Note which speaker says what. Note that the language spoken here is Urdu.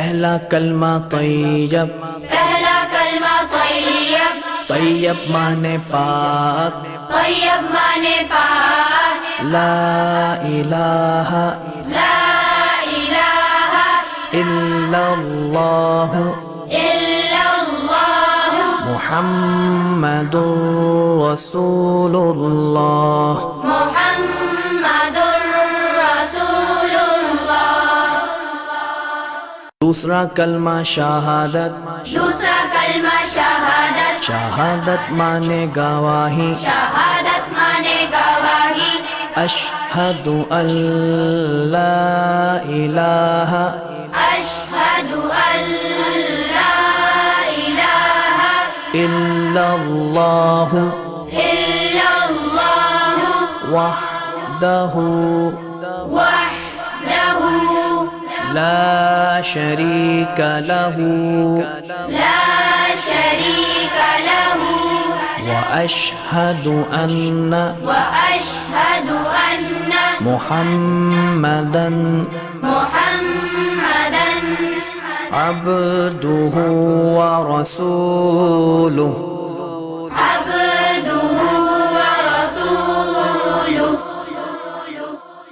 Speaker 1: پہلا کلمہ طیب،
Speaker 2: پہلا کلمہ طیب،
Speaker 1: طیب مانے پاک،
Speaker 2: طیب مانے پاک،
Speaker 1: لا الہ
Speaker 2: لا الہ
Speaker 1: الا اللہ
Speaker 2: الا اللہ
Speaker 1: محمد رسول اللہ۔
Speaker 2: محمد رسول اللہ۔
Speaker 1: دوسرا کلمہ شہادت،
Speaker 2: دوسرا کلمہ شہادت،
Speaker 1: شہادت مانے گواہی،
Speaker 2: شہادت مانے گواہی،
Speaker 1: اشہد ان لا الہ
Speaker 2: اشہد ان لا الہ
Speaker 1: الا اللہ
Speaker 2: الا اللہ
Speaker 1: وحدہ
Speaker 2: وحدہ
Speaker 1: لا شریک لہ
Speaker 2: لا شریک لہ
Speaker 1: واشہد ان
Speaker 2: واشہد ان
Speaker 1: محمدا
Speaker 2: محمدا
Speaker 1: عبدہ ورسولہ۔